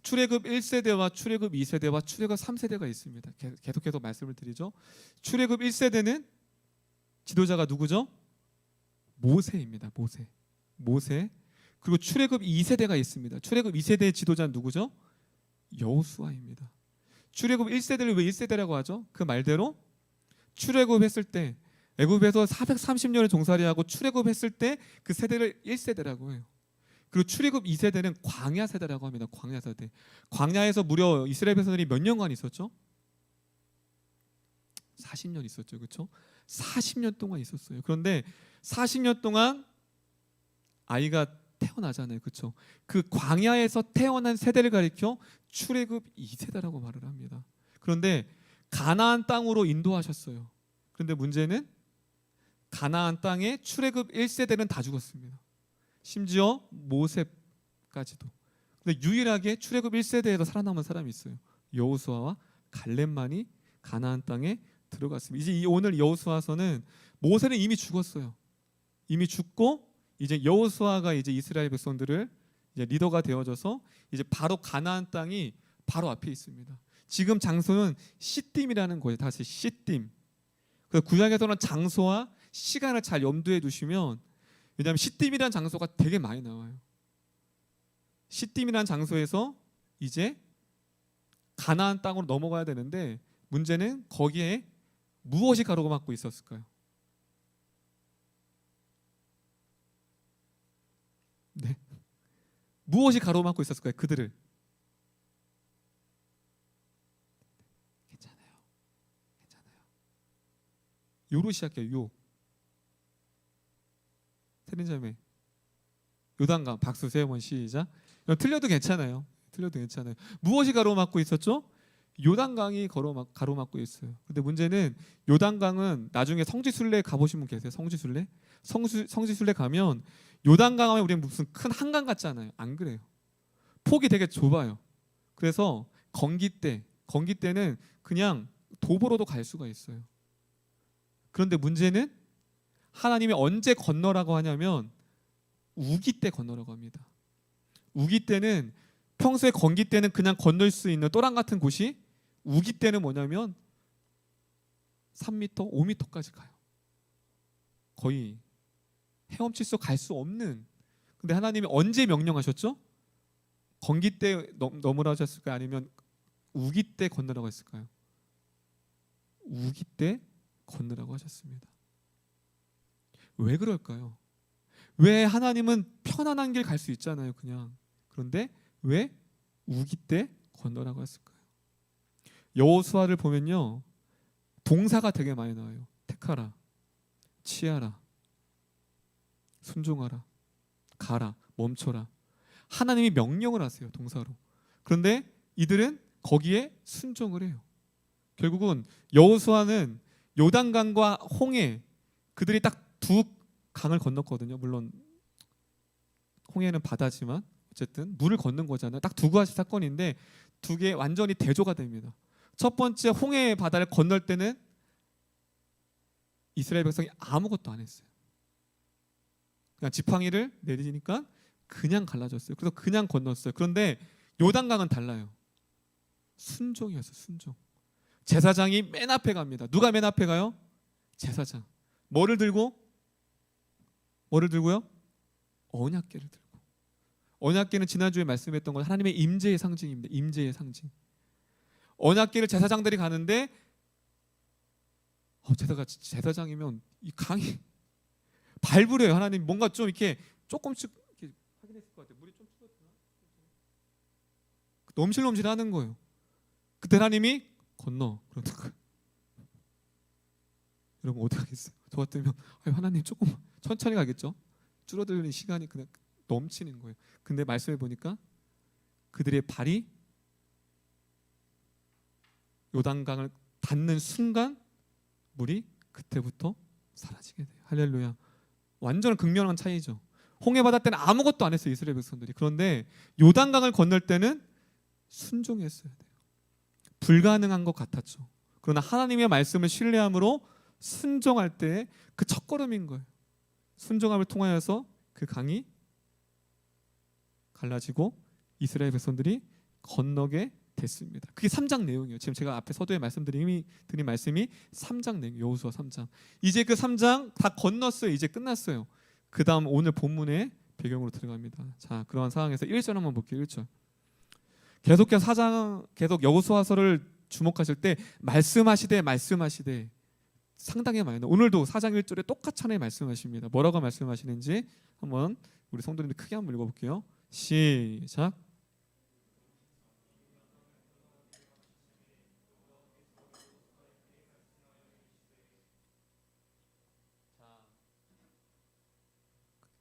출애굽 1세대와 출애굽 2세대와 출애굽 3세대가 있습니다. 계속해서 말씀을 드리죠. 출애굽 1세대는 지도자가 누구죠? 모세입니다. 모세. 그리고 출애굽 2세대가 있습니다. 출애굽 2세대의 지도자는 누구죠? 여호수아입니다. 출애굽 1세대를 왜 1세대라고 하죠? 그 말대로 출애굽했을 때 애굽에서 430년을 종살이하고 출애굽했을 때 그 세대를 1세대라고 해요. 그리고 출애굽 2세대는 광야 세대라고 합니다. 광야 세대. 광야에서 무려 이스라엘 백성들이 몇 년간 있었죠? 40년 있었죠. 그렇죠? 40년 동안 있었어요. 그런데 40년 동안 아이가 태어나잖아요. 그렇죠? 그 광야에서 태어난 세대를 가리켜 출애굽 2세대라고 말을 합니다. 그런데 가나안 땅으로 인도하셨어요. 그런데 문제는 가나안 땅에 출애굽 1세대는 다 죽었습니다. 심지어 모세까지도. 근데 유일하게 출애굽 1세대에서 살아남은 사람이 있어요. 여호수아와 갈렙만이 가나안 땅에 들어갔습니다. 이제 오늘 여호수아서는 모세는 이미 죽었어요. 이미 죽고 이제 여호수아가 이제 이스라엘 백성들을 이제 리더가 되어져서 이제 바로 가나안 땅이 바로 앞에 있습니다. 지금 장소는 시딤이라는 거예요. 다시 시딤. 그래서 구약에서는 장소와 시간을 잘 염두에 두시면, 왜냐하면 시딤이라는 장소가 되게 많이 나와요. 시딤이라는 장소에서 이제 가나안 땅으로 넘어가야 되는데 문제는 거기에 무엇이 가로막고 있었을까요? 네. 무엇이 가로막고 있었을까요? 그들을. 괜찮아요. 요로 시작해요. 요. 세린자매. 요단강. 박수 세 번 시작. 틀려도 괜찮아요. 무엇이 가로막고 있었죠? 요단강이 가로막고 있어요. 근데 문제는 요단강은 나중에 성지순례 가보신 분 계세요? 성지순례 가면 요단강 하면 우리는 무슨 큰 한강 같잖아요. 안 그래요. 폭이 되게 좁아요. 그래서 건기때는 그냥 도보로도 갈 수가 있어요. 그런데 문제는 하나님이 언제 건너라고 하냐면 우기 때 건너라고 합니다. 우기 때는 평소에 건기 때는 그냥 건널 수 있는 또랑 같은 곳이 우기 때는 뭐냐면 3m, 5m까지 가요. 거의 헤엄칠 수 갈 수 없는. 근데 하나님이 언제 명령하셨죠? 건기 때 넘으라고 하셨을까요? 아니면 우기 때 건너라고 했을까요? 우기 때 건너라고 하셨습니다. 왜 그럴까요? 왜 하나님은 편안한 길 갈 수 있잖아요, 그냥. 그런데 왜 우기 때 건너라고 했을까요? 여호수아를 보면요, 동사가 되게 많이 나와요. 택하라, 취하라, 순종하라, 가라, 멈춰라. 하나님이 명령을 하세요, 동사로. 그런데 이들은 거기에 순종을 해요. 결국은 여호수아는 요단강과 홍해, 그들이 딱 두 강을 건넜거든요. 물론 홍해는 바다지만 어쨌든 물을 건넌 거잖아요. 딱 두 가지 사건인데 두 개 완전히 대조가 됩니다. 첫 번째, 홍해 바다를 건널 때는 이스라엘 백성이 아무것도 안 했어요. 그냥 지팡이를 내리니까 그냥 갈라졌어요. 그래서 그냥 건넜어요. 그런데 요단강은 달라요. 순종이었어요. 순종. 제사장이 맨 앞에 갑니다. 누가 맨 앞에 가요? 제사장. 뭐를 들고요? 언약궤를 들고. 언약궤는 지난주에 말씀했던 건 하나님의 임재의 상징입니다. 임재의 상징. 언약궤를 제사장들이 가는데 제사장이면 이 강이 발부려요. 하나님 뭔가 좀 이렇게 조금씩 이렇게 확인했을 것 같아요. 물이 좀 줄었나? 넘실넘실하는 거예요. 그때 하나님이 건너 그러는 거예요. 여러분 어떻게 하겠어요? 저 같으면 하나님 조금 천천히 가겠죠. 줄어드는 시간이 그냥 넘치는 거예요. 근데 말씀해 보니까 그들의 발이 요단강을 닿는 순간 물이 그때부터 사라지게 돼요. 할렐루야. 완전 극명한 차이죠. 홍해 바다 때는 아무것도 안 했어요, 이스라엘 백성들이. 그런데 요단강을 건널 때는 순종했어야 돼요. 불가능한 것 같았죠. 그러나 하나님의 말씀을 신뢰함으로 순종할 때 그 첫걸음인 거예요. 순종함을 통하여서 그 강이 갈라지고 이스라엘 백성들이 건너게 됐습니다. 그게 3장 내용이에요. 지금 제가 앞에 서두에 말씀드린 말씀이 3장 내용, 여호수아 3장. 이제 그 3장 다 건넜어요. 이제 끝났어요. 그 다음 오늘 본문의 배경으로 들어갑니다. 자, 그러한 상황에서 1절 한번 볼게요. 1절. 계속해서 4장 계속 여호수아서를 주목하실 때 말씀하시되 상당히 많이 나와요. 오늘도 4장 1절에 똑같이 하나님 말씀하십니다. 뭐라고 말씀하시는지 한번 우리 성도님들 크게 한번 읽어볼게요. 시작.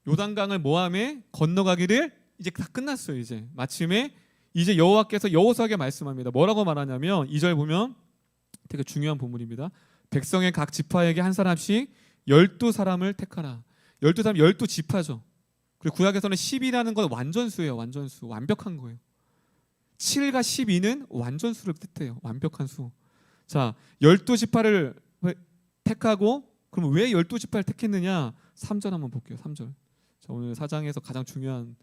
요단강을 모함에 건너가기를 이제 다 끝났어요. 이제 마침에 이제 여호와께서 여호수아에게 말씀합니다. 뭐라고 말하냐면 2절 보면 되게 중요한 부분입니다. 백성의 각 지파에게 한 사람씩 12사람을 택하라. 12사람 12지파죠. 그리고 구약에서는 10이라는 건 완전수예요. 완전수. 완벽한 거예요. 7과 12는 완전수를 뜻해요. 완벽한 수. 자, 12지파를 택하고 그럼 왜 12지파를 택했느냐? 3절 한번 볼게요. 3절. 자, 오늘 4장에서 가장 중요한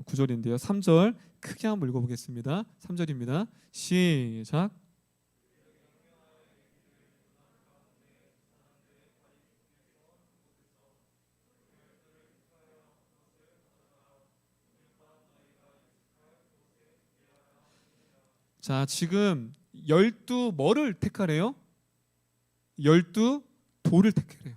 구절인데요. 3절 크게 한번 읽어보겠습니다. 3절입니다. 시작. 자, 지금 12 뭐를 택하래요? 12 돌을 택하래요.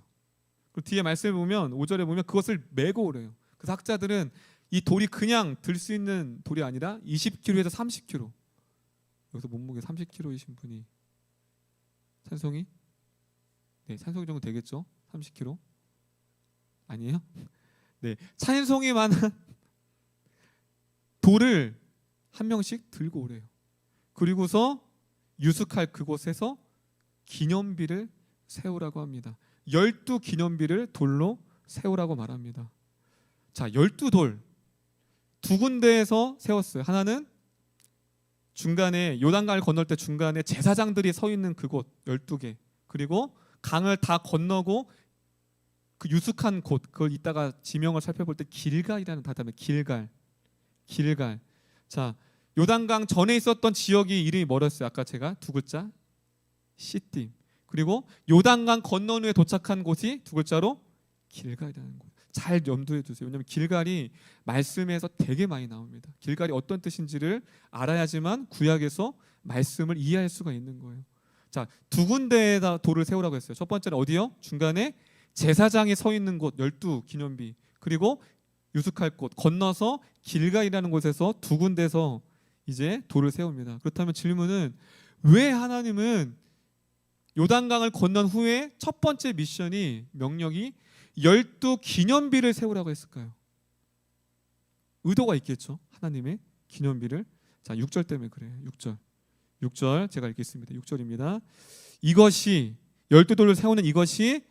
그리고 뒤에 말씀을 보면 5절에 보면 그것을 메고 오래요. 그래서 학자들은 이 돌이 그냥 들 수 있는 돌이 아니라 20kg에서 30kg. 여기서 몸무게 30kg이신 분이 찬송이? 네, 찬송이 정도 되겠죠? 30kg? 아니에요? 네, 찬송이만한 돌을 한 명씩 들고 오래요. 그리고서 유숙할 그곳에서 기념비를 세우라고 합니다. 12기념비를 돌로 세우라고 말합니다. 자, 12돌 두 군데에서 세웠어요. 하나는 중간에 요단강을 건널 때 중간에 제사장들이 서 있는 그곳 12개. 그리고 강을 다 건너고 그 유숙한 곳, 그걸 이따가 지명을 살펴볼 때 길갈이라는 단어입니다. 길갈. 자, 요단강 전에 있었던 지역이 이름이 뭐였어요? 아까 제가 두 글자 시딤. 그리고 요단강 건넌 후에 도착한 곳이 두 글자로 길갈이라는 곳. 잘 염두해 두세요. 왜냐하면 길갈이 말씀에서 되게 많이 나옵니다. 길갈이 어떤 뜻인지를 알아야지만 구약에서 말씀을 이해할 수가 있는 거예요. 자, 두 군데에다 돌을 세우라고 했어요. 첫 번째는 어디요? 중간에 제사장이 서 있는 곳 12기념비. 그리고 유숙할 곳 건너서 길갈이라는 곳에서 두 군데서 이제 돌을 세웁니다. 그렇다면 질문은 왜 하나님은 요단강을 건넌 후에 첫 번째 미션이 명령이 12기념비를 세우라고 했을까요? 의도가 있겠죠. 하나님의 기념비를. 자, 6절 때문에 그래요. 6절 제가 읽겠습니다. 6절입니다. 이것이 12돌을 세우는 이것이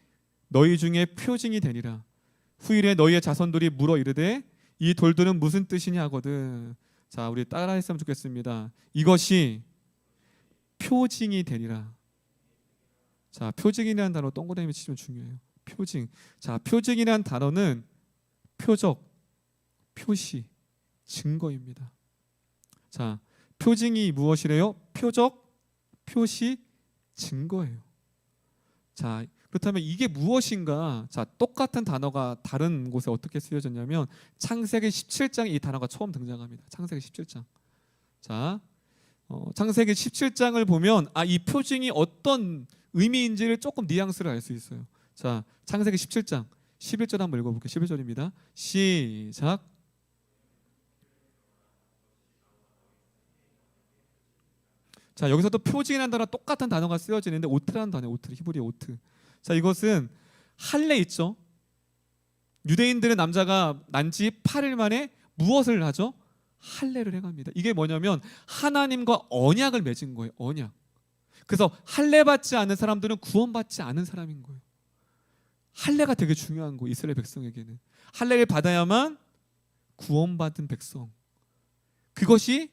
너희 중에 표징이 되리라. 후일에 너희의 자손들이 물어 이르되 이 돌들은 무슨 뜻이냐 하거든. 자, 우리 따라 했으면 좋겠습니다. 이것이 표징이 되리라. 자, 표징이라는 단어 동그라미 치시면 중요해요. 표징. 자, 표징이라는 단어는 표적, 표시, 증거입니다. 자, 표징이 무엇이래요? 표적, 표시, 증거예요. 자, 그렇다면 이게 무엇인가? 자, 똑같은 단어가 다른 곳에 어떻게 쓰여졌냐면 창세기 17장에 이 단어가 처음 등장합니다. 창세기 17장. 자, 창세기 17장을 보면 이 표징이 어떤 의미인지를 조금 뉘앙스를 알 수 있어요. 자, 창세기 17장 11절 한번 읽어볼게요. 11절입니다. 시작. 자, 여기서도 표징이라는 단어와 똑같은 단어가 쓰여지는데 오트라는 단어예요. 오트, 히브리어 오트. 자, 이것은 할례 있죠. 유대인들은 남자가 난 지 8일 만에 무엇을 하죠? 할례를 행합니다. 이게 뭐냐면 하나님과 언약을 맺은 거예요. 언약. 그래서 할례 받지 않은 사람들은 구원받지 않은 사람인 거예요. 할례가 되게 중요한 거예요. 이스라엘 백성에게는 할례를 받아야만 구원받은 백성. 그것이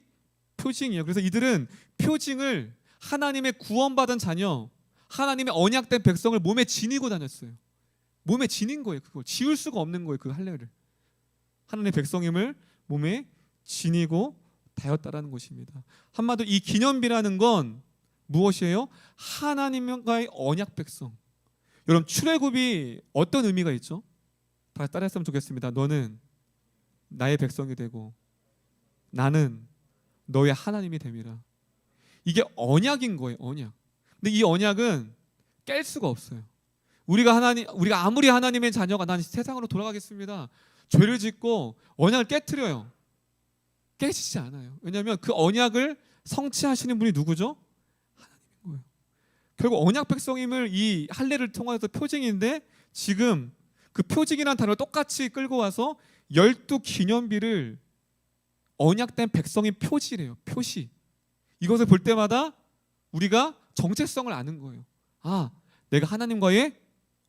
표징이에요. 그래서 이들은 표징을 하나님의 구원받은 자녀, 하나님의 언약된 백성을 몸에 지니고 다녔어요. 몸에 지닌 거예요. 그걸 지울 수가 없는 거예요. 그 할례를. 하나님의 백성임을 몸에 지니고 다였다라는 것입니다. 한마디로 이 기념비라는 건 무엇이에요? 하나님과의 언약 백성. 여러분 출애굽이 어떤 의미가 있죠? 다 따라했으면 좋겠습니다. 너는 나의 백성이 되고 나는 너의 하나님이 됨이라. 이게 언약인 거예요. 언약. 근데 이 언약은 깰 수가 없어요. 우리가 아무리 하나님의 자녀가 난 세상으로 돌아가겠습니다. 죄를 짓고 언약을 깨트려요. 깨지지 않아요. 왜냐하면 그 언약을 성취하시는 분이 누구죠? 하나님인 거예요. 결국 언약 백성임을 이 할례를 통해서 표징인데 지금 그 표징이라는 단어를 똑같이 끌고 와서 12기념비를 언약된 백성의 표시래요. 표시. 이것을 볼 때마다 우리가 정체성을 아는 거예요. 아, 내가 하나님과의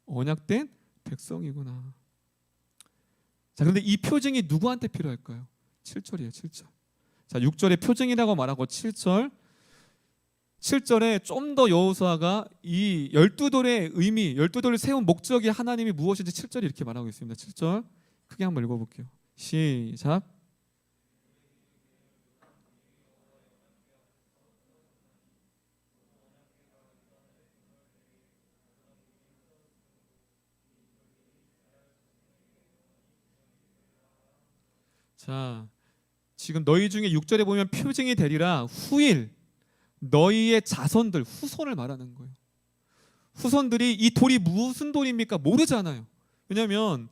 언약된 백성이구나. 자, 그런데 이 표징이 누구한테 필요할까요? 7절이에요. 7절. 자, 6절에 표징이라고 말하고 7절에 좀 더 여호수아가 이 12돌의 의미, 12돌을 세운 목적이 하나님이 무엇인지 7절이 이렇게 말하고 있습니다. 7절 크게 한번 읽어볼게요. 시작. 자, 지금 너희 중에 6절에 보면 표징이 되리라 후일 너희의 자손들 후손을 말하는 거예요. 후손들이 이 돌이 무슨 돌입니까? 모르잖아요. 왜냐하면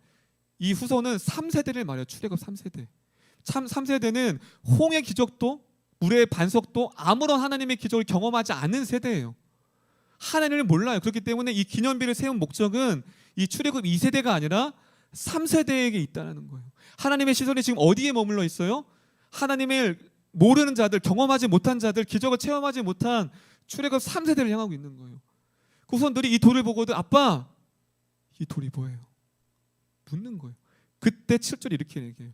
이 후손은 3세대를 말해요. 출애굽 3세대. 3세대는 홍해 기적도 물의 반석도 아무런 하나님의 기적을 경험하지 않은 세대예요. 하나님을 몰라요. 그렇기 때문에 이 기념비를 세운 목적은 이 출애굽 2세대가 아니라 3세대에게 있다는 거예요. 하나님의 시선이 지금 어디에 머물러 있어요? 하나님을 모르는 자들, 경험하지 못한 자들, 기적을 체험하지 못한 출애굽 3세대를 향하고 있는 거예요. 그 후손들이 이 돌을 보고도 아빠, 이 돌이 뭐예요? 묻는 거예요. 그때 7절이 이렇게 얘기해요.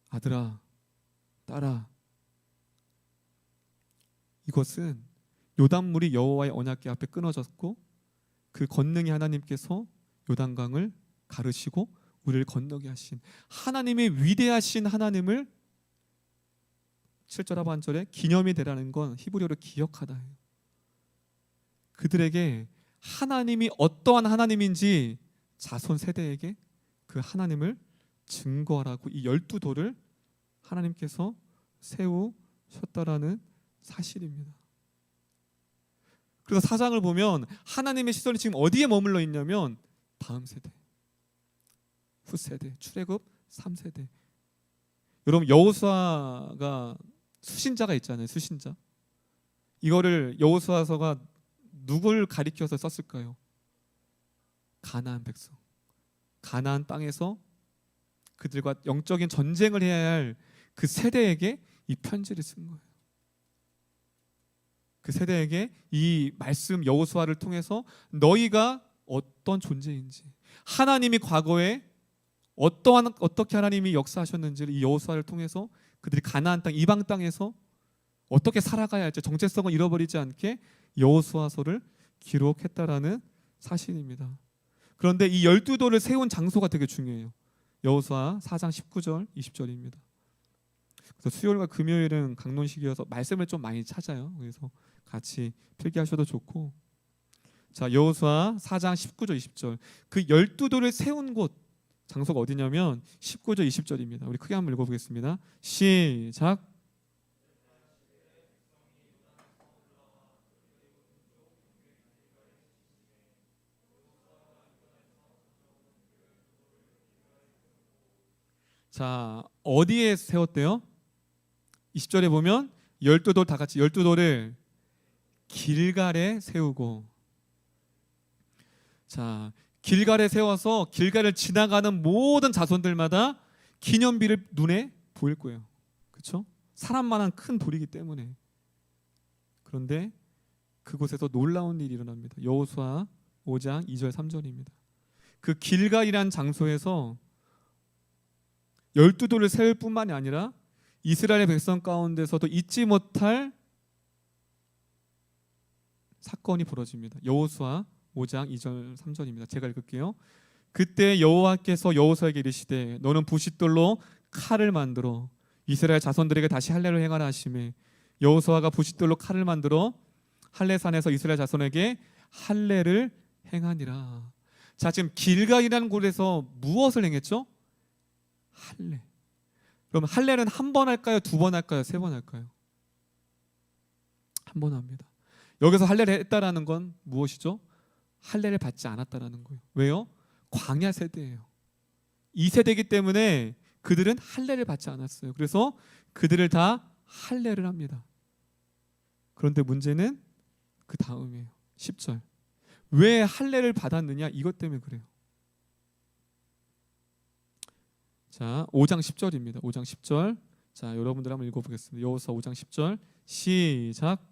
아들아, 딸아, 이것은 요단물이 여호와의 언약궤 앞에 끊어졌고 그 권능의 하나님께서 요단강을 가르시고 우리를 건너게 하신 하나님의 위대하신 하나님을 7절 하반절에 기념이 되라는 건 히브리어로 기억하다. 그들에게 하나님이 어떠한 하나님인지 자손 세대에게 그 하나님을 증거하라고 이 12돌을 하나님께서 세우셨다라는 사실입니다. 그래서 사장을 보면 하나님의 시선이 지금 어디에 머물러 있냐면 다음 세대, 후세대, 출애굽 3세대. 여러분 여호수아가 수신자가 있잖아요. 수신자. 이거를 여호수아서가 누굴 가리켜서 썼을까요? 가나안 백성. 가나안 땅에서 그들과 영적인 전쟁을 해야 할 그 세대에게 이 편지를 쓴 거예요. 그 세대에게 이 말씀 여호수아를 통해서 너희가 어떤 존재인지, 하나님이 과거에 어떻게 하나님이 역사하셨는지를 이 여호수아를 통해서 그들이 가나안 땅, 이방 땅에서 어떻게 살아가야 할지 정체성을 잃어버리지 않게 여호수아서를 기록했다라는 사실입니다. 그런데 이 12돌을 세운 장소가 되게 중요해요. 여호수아 4장 19절, 20절입니다. 그래서 수요일과 금요일은 강론식이어서 말씀을 좀 많이 찾아요. 그래서 같이 필기하셔도 좋고, 자 여호수아 4장 19절, 20절 그 12돌을 세운 곳 장소가 어디냐면 19절, 20절입니다. 우리 크게 한번 읽어보겠습니다. 시작. 자 어디에 세웠대요? 20절에 보면 12돌 다 같이 12돌을 길갈에 세우고, 자 길갈에 세워서 길갈을 지나가는 모든 자손들마다 기념비를 눈에 보일 거예요. 그렇죠? 사람만한 큰 돌이기 때문에. 그런데 그곳에서 놀라운 일이 일어납니다. 여호수아 5장 2절 3절입니다. 그 길갈이란 장소에서 12돌을 세울 뿐만이 아니라 이스라엘 백성 가운데서도 잊지 못할 사건이 벌어집니다. 여호수아 5장 2절 3절입니다. 제가 읽을게요. 그때 여호와께서 여호수아에게 이르시되 너는 부싯돌로 칼을 만들어 이스라엘 자손들에게 다시 할례를 행하라 하시매 여호수아가 부싯돌로 칼을 만들어 할례산에서 이스라엘 자손에게 할례를 행하니라. 자, 지금 길갈이라는 곳에서 무엇을 행했죠? 할례. 그럼 할례는 한 번 할까요? 두 번 할까요? 세 번 할까요? 한 번 합니다. 여기서 할례를 했다라는 건 무엇이죠? 할례를 받지 않았다라는 거예요. 왜요? 광야 세대예요. 이 세대이기 때문에 그들은 할례를 받지 않았어요. 그래서 그들을 다 할례를 합니다. 그런데 문제는 그 다음이에요. 10절. 왜 할례를 받았느냐? 이것 때문에 그래요. 자, 5장 10절입니다. 5장 10절. 자, 여러분들 한번 읽어보겠습니다. 여호수아 5장 10절 시작.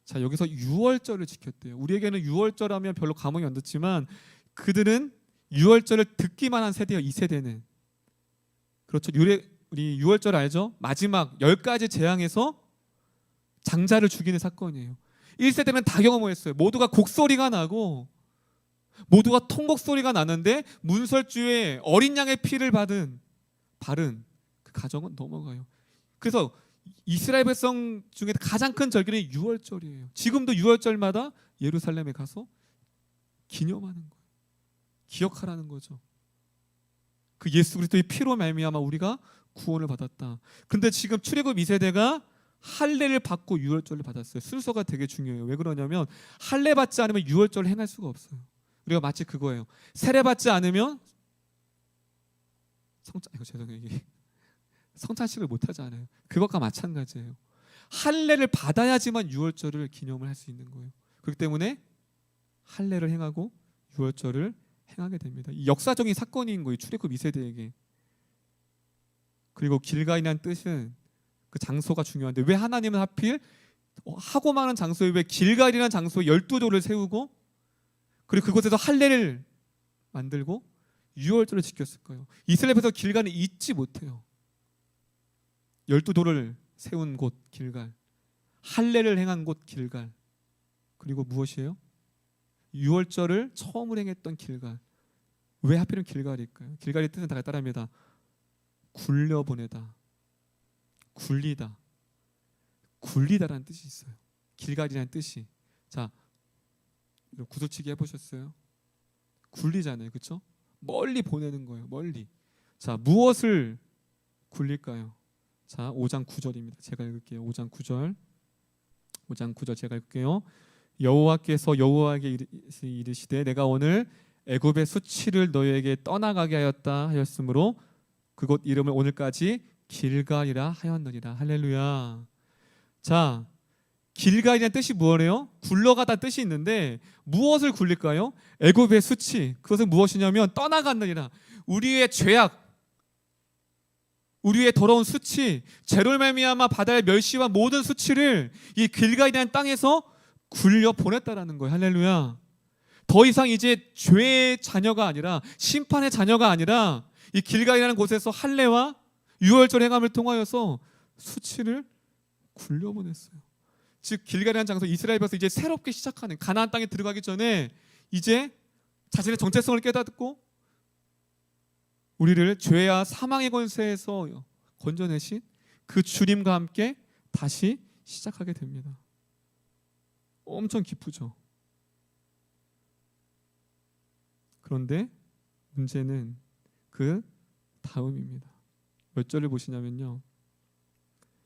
자, 여기서 유월절을 지켰대요. 우리에게는 유월절 하면 별로 감흥이 안 듣지만 그들은 유월절을 듣기만 한 세대예요. 이 세대는. 그렇죠. 우리 유월절 알죠? 마지막 10가지 재앙에서 장자를 죽이는 사건이에요. 1세대는 다 경험했어요. 모두가 곡소리가 나고 모두가 통곡 소리가 나는데 문설주에 어린 양의 피를 바른 그 가정은 넘어가요. 그래서 이스라엘 백성 중에 가장 큰 절기는 유월절이에요. 지금도 유월절마다 예루살렘에 가서 기념하는 거예요. 기억하라는 거죠. 그 예수 그리스도의 피로 말미암아 우리가 구원을 받았다. 근데 지금 출애굽 2세대가 할례를 받고 유월절을 받았어요. 순서가 되게 중요해요. 왜 그러냐면 할례 받지 않으면 유월절을 행할 수가 없어요. 우리가 마치 그거예요. 세례 받지 않으면 성찬식을 못 하잖아요. 그것과 마찬가지예요. 할례를 받아야지만 유월절을 기념을 할 수 있는 거예요. 그렇기 때문에 할례를 행하고 유월절을 행하게 됩니다. 이 역사적인 사건인 거예요. 출애굽 2세대에게. 그리고 길갈이라는 뜻은 그 장소가 중요한데 왜 하나님은 하필 하고 많은 장소에 왜 길갈이라는 장소에 12돌을 세우고 그리고 그곳에서 할례를 만들고 유월절을 지켰을까요? 이스라엘에서 길갈을 잊지 못해요. 12돌을 세운 곳 길갈, 할례를 행한 곳 길갈, 그리고 무엇이에요? 유월절을 처음으로 행했던 길갈. 왜 하필은 길갈일까요? 길갈의 뜻은 다 따라합니다. 굴려보내다, 굴리다, 굴리다라는 뜻이 있어요. 길갈이라는 뜻이. 자, 구슬치기 해보셨어요? 굴리잖아요, 그렇죠? 멀리 보내는 거예요, 멀리. 자, 무엇을 굴릴까요? 자, 5장 9절입니다. 제가 읽을게요. 5장 9절. 5장 9절 제가 읽을게요. 여호와께서 여호와에게 이르시되 내가 오늘 애굽의 수치를 너희에게 떠나가게 하였다 하였으므로 그곳 이름을 오늘까지 길갈이라 하였느니라. 할렐루야. 자, 길갈이라는 뜻이 뭐래요? 굴러가다 뜻이 있는데 무엇을 굴릴까요? 애굽의 수치. 그것은 무엇이냐면 떠나갔느니라. 우리의 죄악, 우리의 더러운 수치, 죄로 말미암아 바다의 멸시와 모든 수치를 이 길갈이라는 땅에서 굴려 보냈다라는 거예요. 할렐루야. 더 이상 이제 죄의 자녀가 아니라 심판의 자녀가 아니라 이 길갈이라는 곳에서 할례와 유월절 행함을 통하여서 수치를 굴려 보냈어요. 즉 길갈이라는 장소 이스라엘에서 이제 새롭게 시작하는 가나안 땅에 들어가기 전에 이제 자신의 정체성을 깨닫고 우리를 죄와 사망의 권세에서 건져내신 그 주님과 함께 다시 시작하게 됩니다. 엄청 기쁘죠. 그런데 문제는 그 다음입니다. 몇 절을 보시냐면요.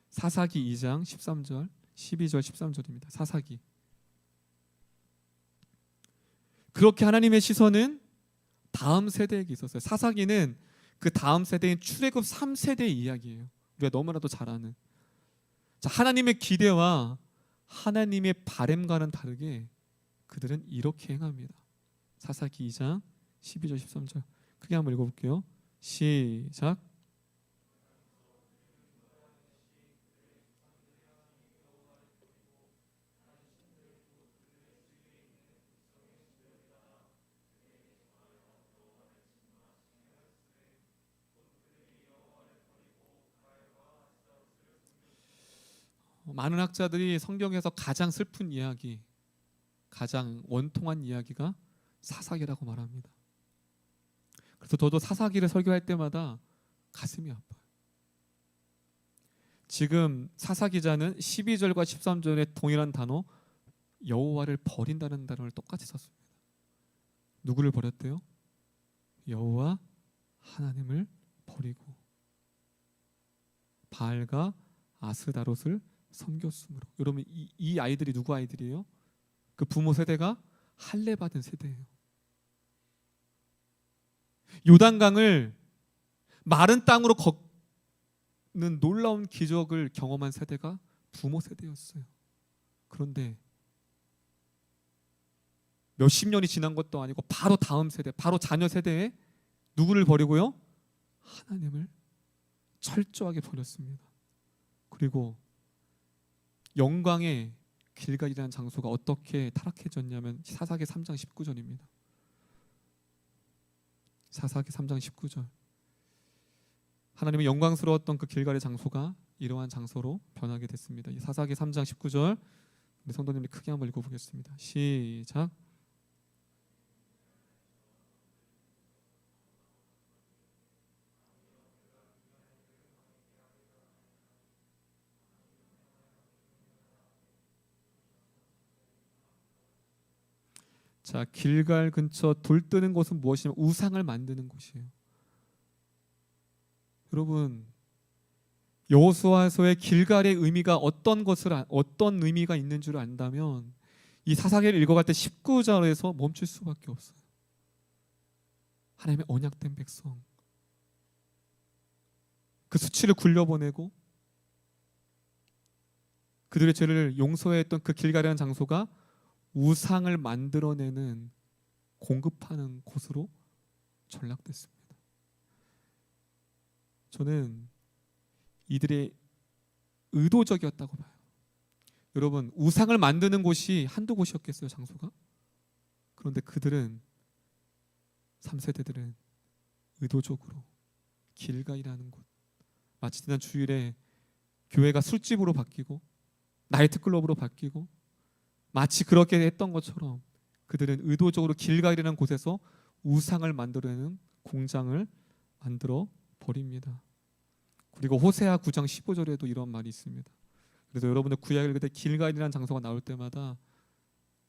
사사기 2장 13절, 12절, 13절입니다. 사사기. 그렇게 하나님의 시선은 다음 세대에게 있었어요. 사사기는 그 다음 세대인 출애굽 3세대의 이야기예요. 우리가 너무나도 잘 아는. 자, 하나님의 기대와 하나님의 바램과는 다르게 그들은 이렇게 행합니다. 사사기 2장 12절 13절 크게 한번 읽어볼게요. 시작. 많은 학자들이 성경에서 가장 슬픈 이야기, 가장 원통한 이야기가 사사기라고 말합니다. 그래서 저도 사사기를 설교할 때마다 가슴이 아파요. 지금 사사기자는 12절과 13절의 동일한 단어 여호와를 버린다는 단어를 똑같이 썼습니다. 누구를 버렸대요? 여호와 하나님을 버리고 바알과 아스다롯을 섬겼으므로. 여러분 이 아이들이 누구 아이들이에요? 그 부모 세대가 할례 받은 세대예요. 요단강을 마른 땅으로 걷는 놀라운 기적을 경험한 세대가 부모 세대였어요. 그런데 몇십 년이 지난 것도 아니고 바로 다음 세대, 바로 자녀 세대에 누구를 버리고요? 하나님을 철저하게 버렸습니다. 그리고 영광의 길갈이라는 장소가 어떻게 타락해졌냐면 사사기 3장 19절입니다. 사사기 3장 19절. 하나님의 영광스러웠던 그 길갈의 장소가 이러한 장소로 변하게 됐습니다. 사사기 3장 19절 우리 성도님들이 크게 한번 읽어보겠습니다. 시작. 자, 길갈 근처 돌 뜨는 곳은 무엇이냐면 우상을 만드는 곳이에요. 여러분, 여호수아서의 길갈의 의미가 어떤 의미가 있는 줄 안다면 이 사사기를 읽어갈 때 19절에서 멈출 수밖에 없어요. 하나님의 언약된 백성, 그 수치를 굴려보내고 그들의 죄를 용서했던 그 길갈이라는 장소가 우상을 만들어내는 공급하는 곳으로 전락됐습니다. 저는 이들의 의도적이었다고 봐요. 여러분, 우상을 만드는 곳이 한두 곳이었겠어요, 장소가? 그런데 그들은 3세대들은 의도적으로 길갈이라는 곳, 마치 지난 주일에 교회가 술집으로 바뀌고 나이트클럽으로 바뀌고 마치 그렇게 했던 것처럼 그들은 의도적으로 길갈이라는 곳에서 우상을 만들어내는 공장을 만들어 버립니다. 그리고 호세아 9장 15절에도 이런 말이 있습니다. 그래서 여러분들 구약을 읽을 때 길갈이라는 장소가 나올 때마다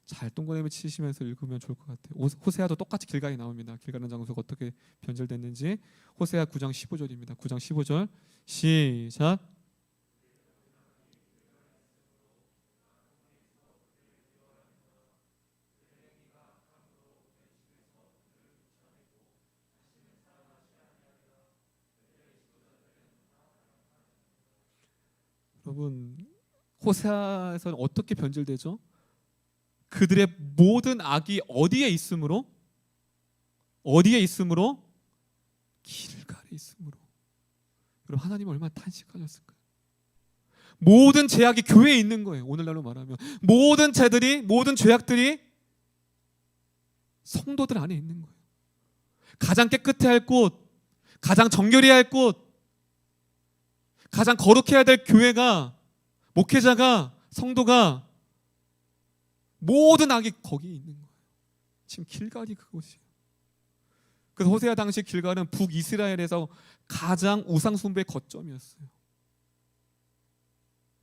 잘 동그라미 치시면서 읽으면 좋을 것 같아요. 호세아도 똑같이 길갈이 나옵니다. 길갈이라는 장소가 어떻게 변절됐는지. 호세아 9장 15절입니다. 9장 15절 시작. 여러분, 호세아에서는 어떻게 변질되죠? 그들의 모든 악이 어디에 있으므로? 길갈에 있으므로. 여러분, 하나님은 얼마나 탄식하셨을까요? 모든 죄악이 교회에 있는 거예요. 오늘날로 말하면 모든 죄악들이 성도들 안에 있는 거예요. 가장 깨끗해야 할 곳, 가장 정결해야 할 곳, 가장 거룩해야 될 교회가, 목회자가, 성도가 모든 악이 거기에 있는 거예요. 지금 길갈이 그곳이에요. 그래서 호세아 당시 길갈은 북이스라엘에서 가장 우상 숭배의 거점이었어요.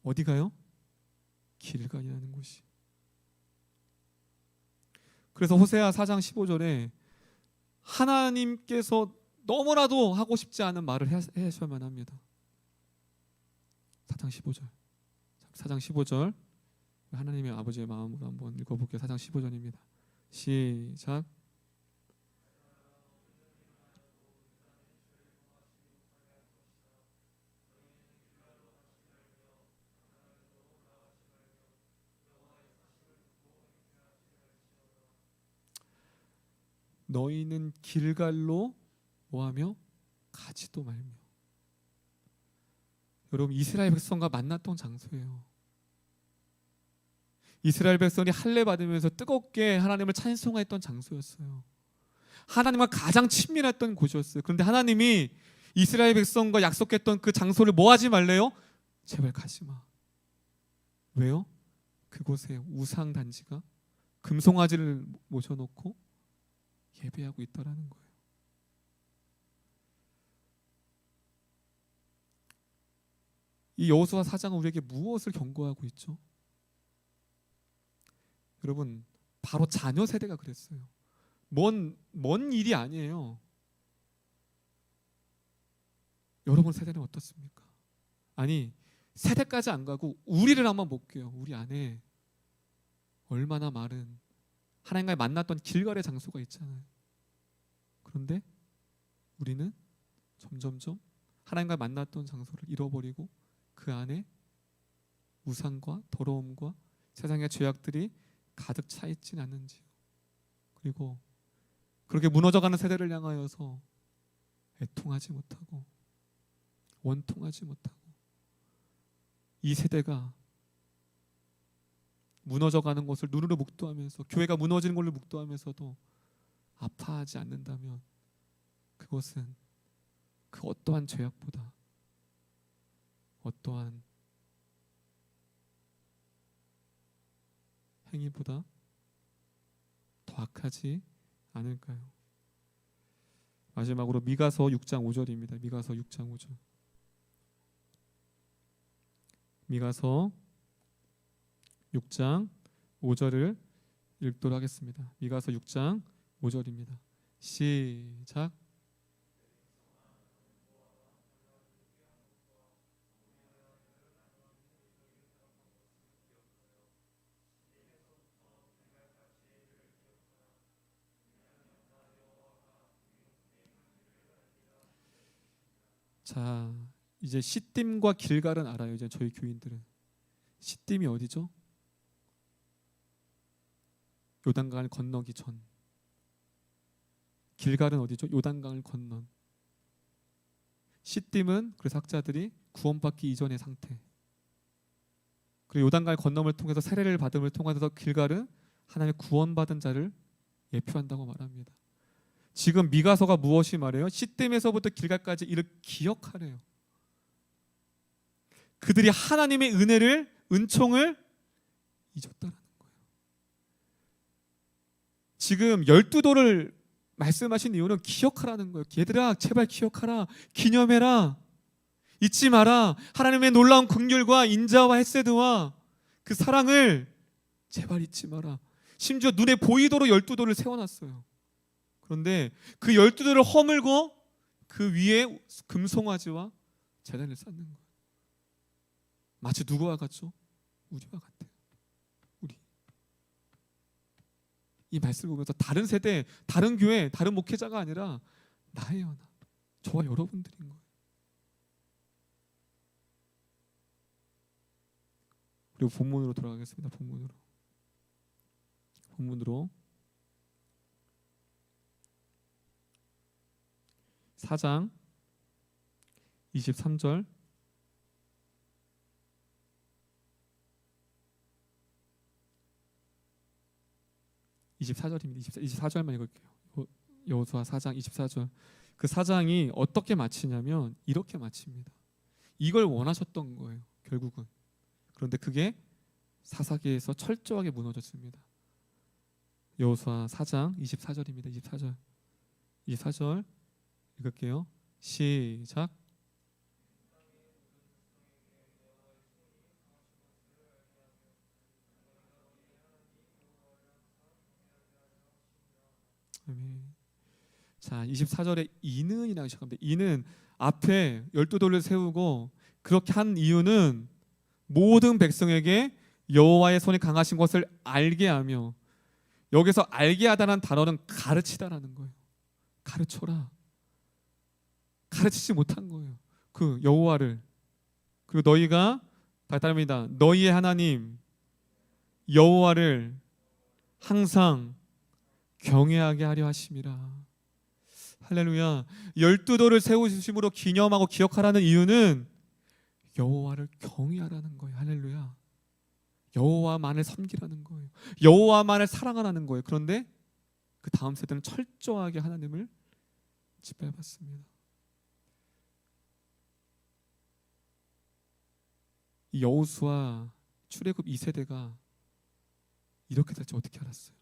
어디가요? 길갈이라는 곳이. 그래서 호세아 4장 15절에 하나님께서 너무나도 하고 싶지 않은 말을 하셔야만 합니다. 4장 15절 하나님의 아버지의 마음으로 한번 읽어볼게요. 4장 15절입니다. 시작. 너희는 길갈로 뭐하며 가지도 말며. 여러분, 이스라엘 백성과 만났던 장소예요. 이스라엘 백성이 할례 받으면서 뜨겁게 하나님을 찬송했던 장소였어요. 하나님과 가장 친밀했던 곳이었어요. 그런데 하나님이 이스라엘 백성과 약속했던 그 장소를 뭐 하지 말래요? 제발 가지 마. 왜요? 그곳에 우상 단지가, 금송아지를 모셔놓고 예배하고 있다라는 거예요. 이 여호수아 4장은 우리에게 무엇을 경고하고 있죠? 여러분, 바로 자녀 세대가 그랬어요. 먼 일이 아니에요. 여러분 세대는 어떻습니까? 아니, 세대까지 안 가고 우리를 한번 볼게요. 우리 안에 얼마나 많은 하나님과 만났던 길갈의 장소가 있잖아요. 그런데 우리는 점점점 하나님과 만났던 장소를 잃어버리고 그 안에 우상과 더러움과 세상의 죄악들이 가득 차 있진 않는지요. 그리고 그렇게 무너져가는 세대를 향하여서 애통하지 못하고 원통하지 못하고 이 세대가 무너져가는 것을 눈으로 목도하면서 교회가 무너지는 걸로 목도하면서도 아파하지 않는다면 그것은 그 어떠한 죄악보다 어떠한 행위보다 더 악하지 않을까요? 마지막으로 미가서 6장 5절입니다. 미가서 6장 5절. 미가서 6장 5절을 읽도록 하겠습니다. 미가서 6장 5절입니다. 시작. 자, 이제 시딤과 길갈은 알아요. 이제 저희 교인들은 시딤이 어디죠? 요단강을 건너기 전. 길갈은 어디죠? 요단강을 건넌. 시딤은 그래서 학자들이 구원받기 이전의 상태. 그리고 요단강을 건너을 통해서 세례를 받음을 통해서 길갈은 하나님의 구원받은 자를 예표한다고 말합니다. 지금 미가서가 무엇이 말해요? 시딤에서부터 길갈까지 이를 기억하래요. 그들이 하나님의 은혜를, 은총을 잊었다는 거예요. 지금 12도를 말씀하신 이유는 기억하라는 거예요. 얘들아, 제발 기억하라. 기념해라. 잊지 마라. 하나님의 놀라운 긍휼과 인자와 헤세드와 그 사랑을 제발 잊지 마라. 심지어 눈에 보이도록 12도를 세워놨어요. 그런데 그 12도를 허물고 그 위에 금송아지와 제단을 쌓는 거예요. 마치 누구와 같죠? 우리와 같아요. 우리. 이 말씀을 보면서 다른 세대, 다른 교회, 다른 목회자가 아니라 나예요. 나. 저와 여러분들인 거예요. 그리고 본문으로 돌아가겠습니다. 본문으로 4장 23절 24절입니다. 24절만 읽을게요. 여호수아 4장 24절. 그 4장이 어떻게 마치냐면 이렇게 마칩니다. 이걸 원하셨던 거예요. 결국은. 그런데 그게 사사기에서 철저하게 무너졌습니다. 여호수아 4장 24절입니다. 24절 읽을게요. 시작. 아멘. 자, 24절에 이는이라고 시작합니다. 이는 앞에 12돌을 세우고 그렇게 한 이유는 모든 백성에게 여호와의 손이 강하신 것을 알게 하며, 여기서 알게 하다는 단어는 가르치다라는 거예요. 가르쳐라. 가르치지 못한 거예요. 그 여호와를. 그리고 너희가 따릅니다. 너희의 하나님 여호와를 항상 경외하게 하려 하심이라. 할렐루야. 12돌을 세우심으로 기념하고 기억하라는 이유는 여호와를 경외하라는 거예요. 할렐루야. 여호와만을 섬기라는 거예요. 여호와만을 사랑하라는 거예요. 그런데 그 다음 세대는 철저하게 하나님을 짓밟았습니다. 이 여호수아 출애굽 2세대가 이렇게 될지 어떻게 알았어요?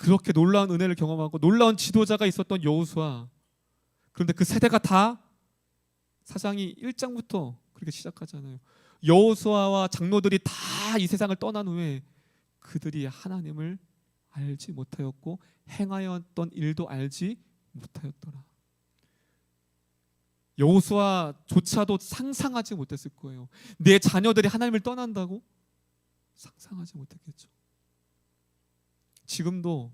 그렇게 놀라운 은혜를 경험하고 놀라운 지도자가 있었던 여호수아. 그런데 그 세대가 다 사장이 1장부터 그렇게 시작하잖아요. 여호수아와 장로들이 다 이 세상을 떠난 후에 그들이 하나님을 알지 못하였고 행하였던 일도 알지 못하였더라. 여호수아조차도 상상하지 못했을 거예요. 내 자녀들이 하나님을 떠난다고? 상상하지 못했겠죠. 지금도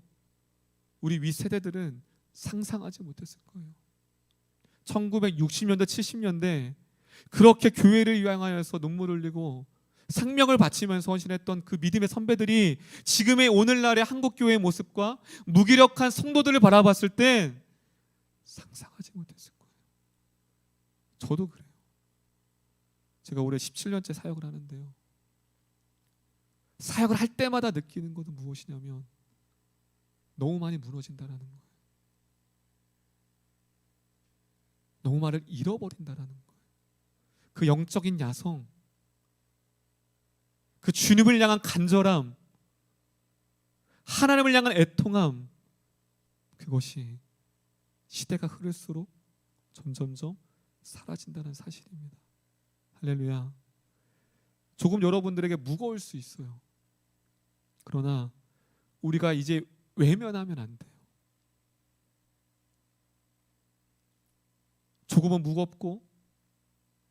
우리 위 세대들은 상상하지 못했을 거예요. 1960년대 70년대 그렇게 교회를 향하여서 눈물을 흘리고 생명을 바치면서 헌신했던 그 믿음의 선배들이 지금의 오늘날의 한국교회의 모습과 무기력한 성도들을 바라봤을 땐 상상하지 못했을 거예요. 저도 그래요. 제가 올해 17년째 사역을 하는데요, 사역을 할 때마다 느끼는 것은 무엇이냐면 너무 많이 무너진다라는 거예요. 너무 많이 잃어버린다라는 거예요. 그 영적인 야성, 그 주님을 향한 간절함, 하나님을 향한 애통함, 그것이 시대가 흐를수록 점점점 사라진다는 사실입니다. 할렐루야. 조금 여러분들에게 무거울 수 있어요. 그러나 우리가 이제 외면하면 안 돼요. 조금은 무겁고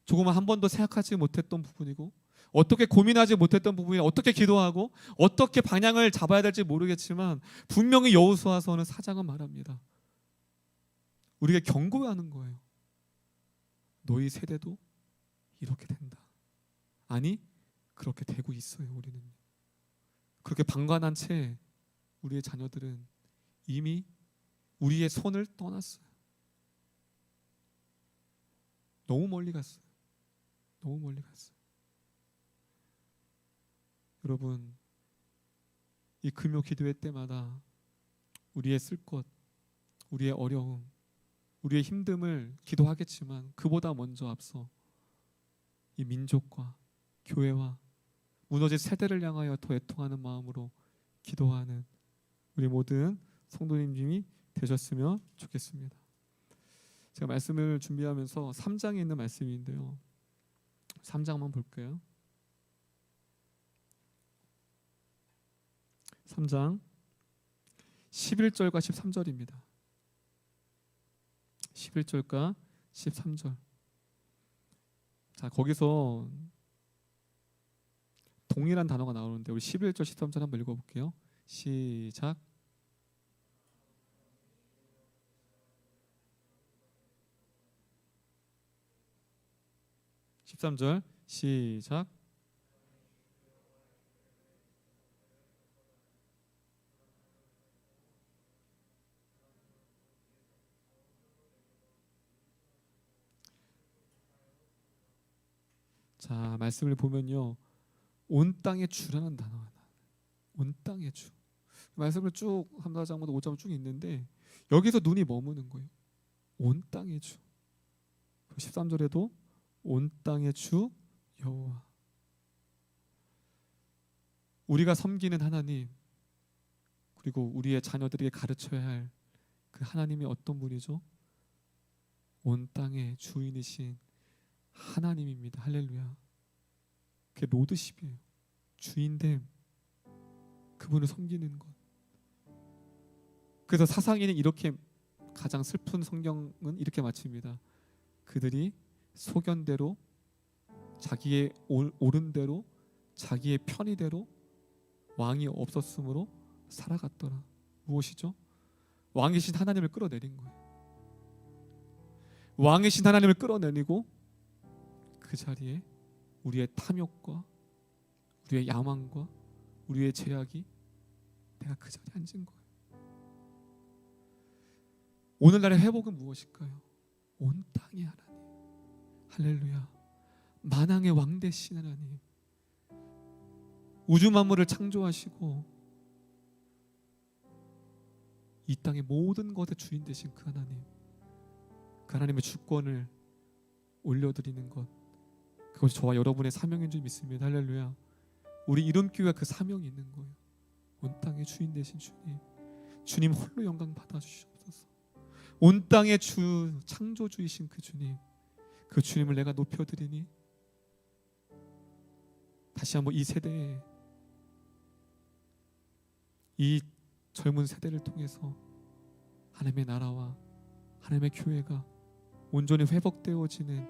조금은 한 번도 생각하지 못했던 부분이고 어떻게 고민하지 못했던 부분이 어떻게 기도하고 어떻게 방향을 잡아야 될지 모르겠지만 분명히 여호수아서는 4장은 말합니다. 우리에게 경고하는 거예요. 너희 세대도 이렇게 된다. 아니 그렇게 되고 있어요. 우리는 그렇게 방관한 채 우리의 자녀들은 이미 우리의 손을 떠났어요. 너무 멀리 갔어요. 너무 멀리 갔어요. 여러분, 이 금요 기도회 때마다 우리의 쓸 것, 우리의 어려움, 우리의 힘듦을 기도하겠지만 그보다 먼저 앞서 이 민족과 교회와 무너진 세대를 향하여 더 애통하는 마음으로 기도하는 우리 모든 성도님들이 되셨으면 좋겠습니다. 제가 말씀을 준비하면서 3장에 있는 말씀인데요, 3장만 볼게요. 3장 11절과 13절입니다. 11절과 13절. 자, 거기서 동일한 단어가 나오는데 우리 11절 13절 한번 읽어볼게요. 시작. (13절) 시작. 자, 말씀을 보면요, 온 땅의 주라는 단어가 나와요. 온 땅의 주. 말씀을 쭉 3, 4장마다 5장 쭉 있는데 여기서 눈이 머무는 거예요. 온 땅의 주. 13절에도 온 땅의 주 여호와. 우리가 섬기는 하나님, 그리고 우리의 자녀들에게 가르쳐야 할 그 하나님이 어떤 분이죠? 온 땅의 주인이신 하나님입니다. 할렐루야. 그게 로드십이에요. 주인됨, 그분을 섬기는 것. 그래서 사상인이 이렇게, 가장 슬픈 성경은 이렇게 마칩니다. 그들이 소견대로, 자기의 옳은 대로, 자기의 편의대로 왕이 없었으므로 살아갔더라. 무엇이죠? 왕이신 하나님을 끌어내린 거예요. 왕이신 하나님을 끌어내리고 그 자리에 우리의 탐욕과 우리의 야망과 우리의 죄악이, 내가 그 자리에 앉은 거예요. 오늘날의 회복은 무엇일까요? 온 땅의 하나님, 할렐루야, 만왕의 왕 되신 하나님, 우주 만물을 창조하시고 이 땅의 모든 것의 주인 되신 그 하나님, 그 하나님의 주권을 올려드리는 것, 그것이 저와 여러분의 사명인 줄 믿습니다. 할렐루야. 우리 이름교회가 그 사명이 있는 거예요. 온 땅의 주인 되신 주님, 주님 홀로 영광 받아주시옵소서. 온 땅의 주 창조주이신 그 주님, 그 주님을 내가 높여드리니 다시 한번 이 세대에, 이 젊은 세대를 통해서 하나님의 나라와 하나님의 교회가 온전히 회복되어지는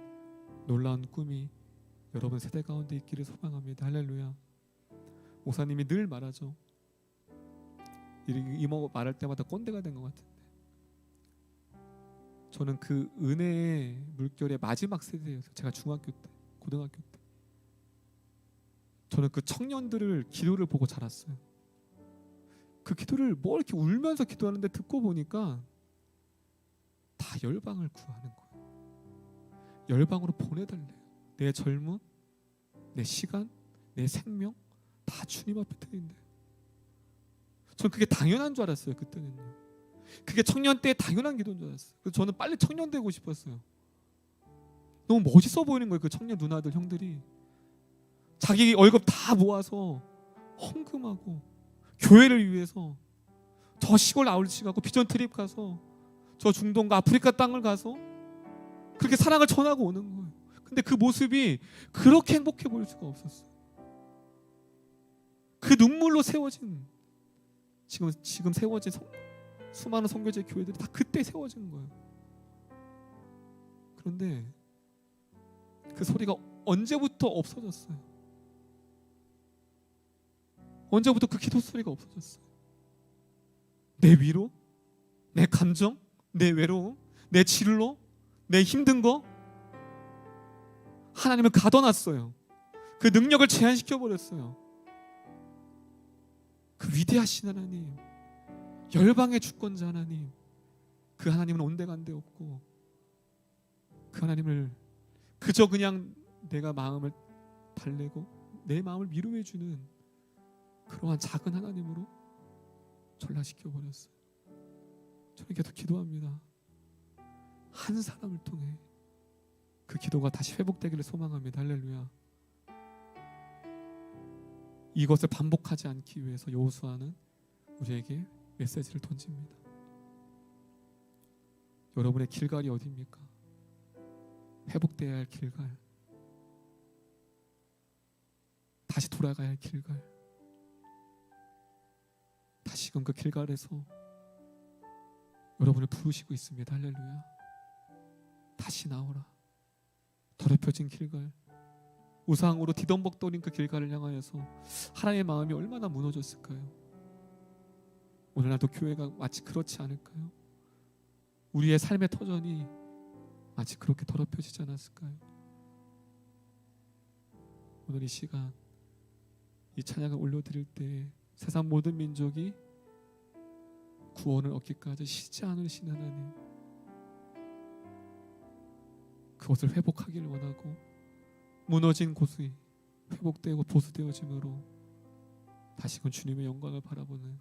놀라운 꿈이 여러분 세대 가운데 있기를 소망합니다. 할렐루야. 목사님이 늘 말하죠. 이모 말할 때마다 꼰대가 된 것 같은데, 저는 그 은혜의 물결의 마지막 세대였어요. 제가 중학교 때, 고등학교 때. 저는 그 청년들을 기도를 보고 자랐어요. 그 기도를 뭐 이렇게 울면서 기도하는데 듣고 보니까 다 열방을 구하는 거예요. 열방으로 보내달래요. 내 젊음, 내 시간, 내 생명 다 주님 앞에 드린대요. 저는 그게 당연한 줄 알았어요. 그때는요. 그게 청년 때의 당연한 기도인 줄 알았어요. 그래서 저는 빨리 청년 되고 싶었어요. 너무 멋있어 보이는 거예요. 그 청년 누나들, 형들이 자기 월급 다 모아서 헌금하고 교회를 위해서 저 시골 아울렛 가고 비전 트립 가서 저 중동과 아프리카 땅을 가서 그렇게 사랑을 전하고 오는 거예요. 근데 그 모습이 그렇게 행복해 보일 수가 없었어요. 그 눈물로 세워진, 지금 세워진 수많은 선교제 교회들이 다 그때 세워진 거예요. 그런데 그 소리가 언제부터 없어졌어요. 언제부터 그 기도 소리가 없어졌어요. 내 위로, 내 감정, 내 외로움, 내 진로, 내 힘든 거 하나님을 가둬놨어요. 그 능력을 제한시켜버렸어요. 그 위대하신 하나님, 열방의 주권자 하나님, 그 하나님은 온데간데 없고, 그 하나님을 그저 그냥 내가 마음을 달래고 내 마음을 위로해주는 그러한 작은 하나님으로 전락시켜버렸어요. 저는 계속 기도합니다. 한 사람을 통해 그 기도가 다시 회복되기를 소망합니다. 할렐루야. 이것을 반복하지 않기 위해서 여호수아는 우리에게 메시지를 던집니다. 여러분의 길갈이 어디입니까? 회복되어야 할 길갈, 다시 돌아가야 할 길갈, 다시금 그 길갈에서 여러분을 부르시고 있습니다. 할렐루야. 다시 나오라. 더럽혀진 길갈, 우상으로 뒤덮먹거린 그 길갈을 향하여서 하나님의 마음이 얼마나 무너졌을까요? 오늘날도 교회가 마치 그렇지 않을까요? 우리의 삶의 터전이 마치 그렇게 더럽혀지지 않았을까요? 오늘 이 시간 이 찬양을 올려드릴 때 세상 모든 민족이 구원을 얻기까지 쉬지 않으신 하나님, 그것을 회복하기를 원하고 무너진 곳이 회복되고 보수되어짐으로 다시금 주님의 영광을 바라보는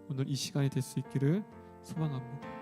오늘 이 시간이 될 수 있기를 소망합니다.